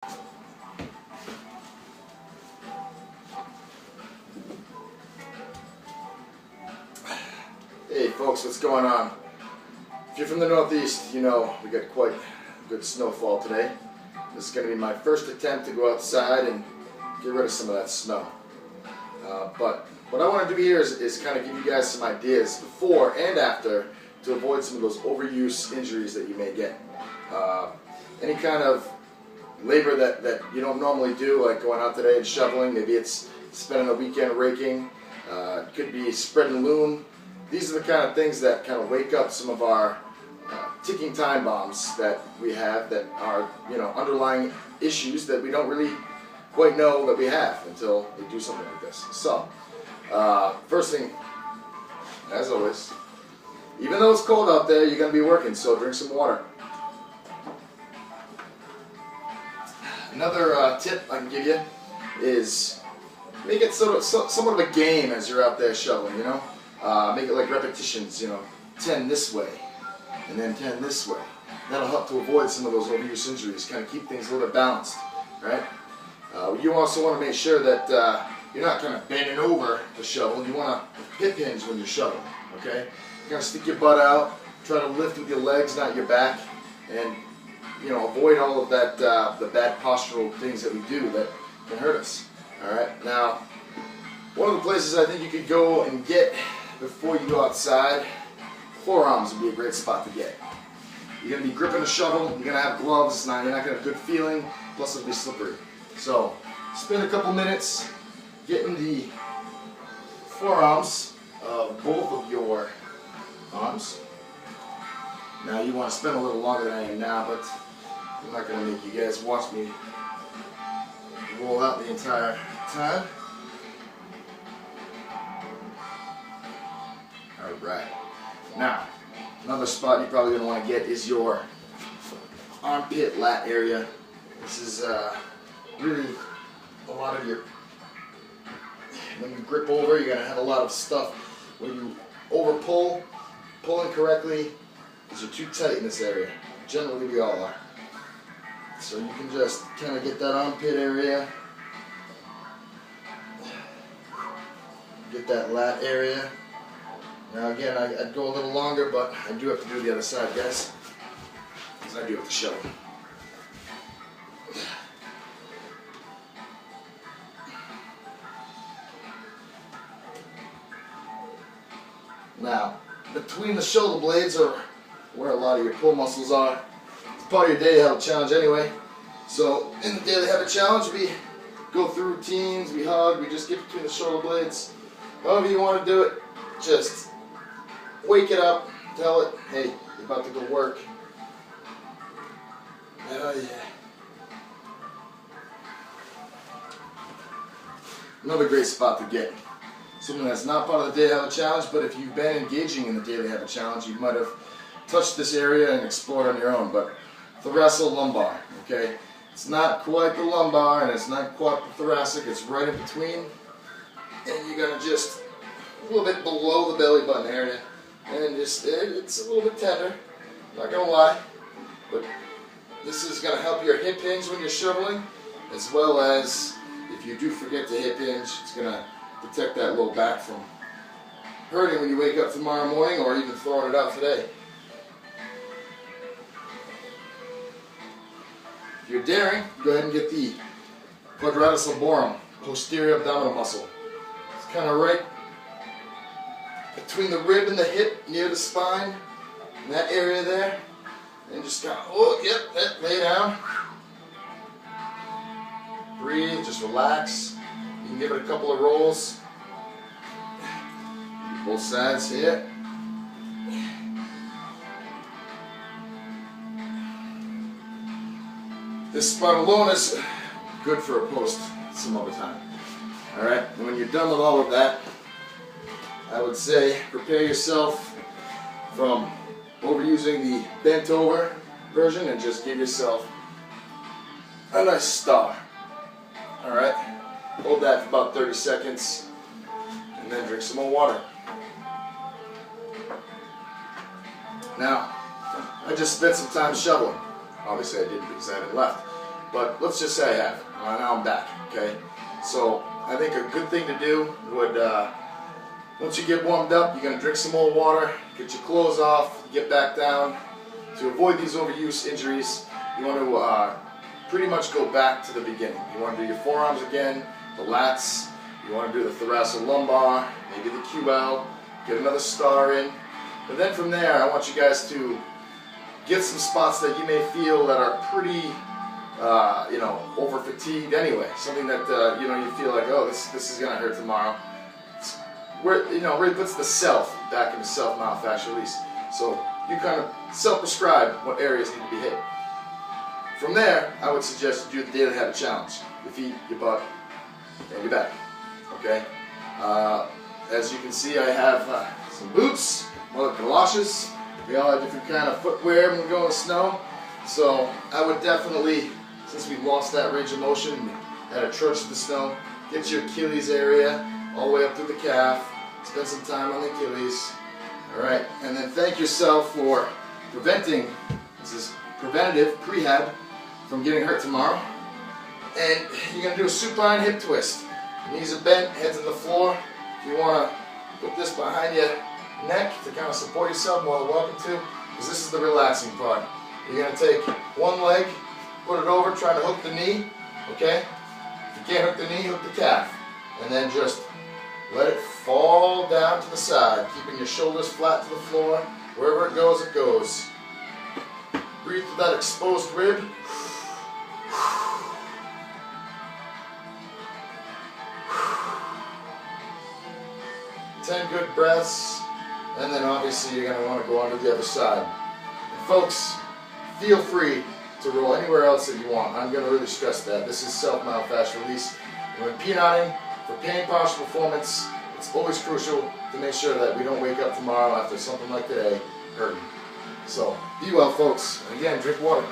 Hey folks, what's going on? If you're from the Northeast, you know we got quite a good snowfall today. This is going to be my first attempt to go outside and get rid of some of that snow. But what I want to do here is kind of give you guys some ideas before and after to avoid some of those overuse injuries that you may get. Any kind of labor that you don't normally do, like going out today and shoveling, maybe it's spending a weekend raking, it could be spreading loom. These are the kind of things that kind of wake up some of our ticking time bombs that we have that are, underlying issues that we don't really quite know that we have until we do something like this. So, first thing, as always, even though it's cold out there, you're going to be working, so drink some water. Another tip I can give you is make it somewhat of a game as you're out there shoveling, Make it like repetitions, 10 this way, and then 10 this way. That'll help to avoid some of those overuse injuries, kind of keep things a little bit balanced, right? You also want to make sure that you're not kind of bending over to shovel. You want to hip hinge when you're shoveling, okay? You kind of stick your butt out, try to lift with your legs, not your back, and avoid all of that, the bad postural things that we do that can hurt us. All right. Now, one of the places I think you could go and get before you go outside, forearms would be a great spot to get. You're going to be gripping a shovel, you're going to have gloves, you're not going to have a good feeling, plus it'll be slippery. So, spend a couple minutes getting the forearms of both of your arms. Now, you want to spend a little longer than I am now, but I'm not going to make you guys watch me roll out the entire time. Alright. Now, another spot you're probably going to want to get is your armpit lat area. This is really a lot of your, when you grip over, you're going to have a lot of stuff when you over pull, pulling correctly, because you're too tight in this area. Generally we all are. So you can just kind of get that armpit area, get that lat area. Now again, I'd go a little longer, but I do have to do the other side, guys, because I do have to shovel. Now, between the shoulder blades are where a lot of your pull muscles are. It's part of your daily habit challenge anyway. So in the daily habit challenge, we go through routines, we hug, we just get between the shoulder blades. However you want to do it, just wake it up, tell it, hey, you're about to go work. Oh yeah. Another great spot to get. Something that's not part of the daily habit challenge, but if you've been engaging in the daily habit challenge, you might have touched this area and explored on your own, but thoracic lumbar, okay? It's not quite the lumbar and it's not quite the thoracic, it's right in between. And you're gonna just a little bit below the belly button area, and just it's a little bit tender, not gonna lie, but this is gonna help your hip hinge when you're shoveling, as well as if you do forget to hip hinge, it's gonna protect that low back from hurting when you wake up tomorrow morning, or even throwing it out today. If you're daring, go ahead and get the quadratus lumborum, posterior abdominal muscle. It's kind of right between the rib and the hip, near the spine, in that area there. And just kind of, lay down. Breathe, just relax. You can give it a couple of rolls. Both sides here. This spot alone is good for a post some other time. Alright, and when you're done with all of that, I would say prepare yourself from overusing the bent over version and just give yourself a nice star. Alright, hold that for about 30 seconds and then drink some more water. Now, I just spent some time shoveling. Obviously I didn't because I haven't left. but let's just say I have. Now I'm back, okay? So I think a good thing to do would, once you get warmed up, you're going to drink some more water, get your clothes off, get back down. To avoid these overuse injuries, you want to pretty much go back to the beginning. You want to do your forearms again, the lats, you want to do the thoracolumbar, maybe the QL, get another star in. And then from there, I want you guys to get some spots that you may feel that are pretty, over fatigued anyway. Something that, you feel like, oh, this is going to hurt tomorrow. Where, really puts the self back into self-myofascial release. So you kind of self-prescribe what areas need to be hit. From there, I would suggest you do the daily habit challenge. Your feet, your butt, and your back. Okay? As you can see, I have some boots, more galoshes. We all have different kind of footwear when we go in the snow. So I would definitely, since we lost that range of motion and had a trudge to the snow, get your Achilles area all the way up through the calf. Spend some time on the Achilles. Alright, and then thank yourself for preventing, this is preventative, prehab, from getting hurt tomorrow. And you're going to do a supine hip twist. Knees are bent, head's on the floor. If you want to put this behind your neck to kind of support yourself, more than welcome to, because this is the relaxing part. You're going to take one leg, put it over, try to hook the knee, okay? If you can't hook the knee, hook the calf. And then just let it fall down to the side, keeping your shoulders flat to the floor. Wherever it goes, it goes. Breathe through that exposed rib. 10 good breaths, and then obviously you're going to want to go on to the other side. And folks, feel free to roll anywhere else that you want. I'm going to really stress that. This is self-myofascial release. And when Pknotting, for pain posture performance, it's always crucial to make sure that we don't wake up tomorrow after something like today hurting. So, be well folks, and again, drink water.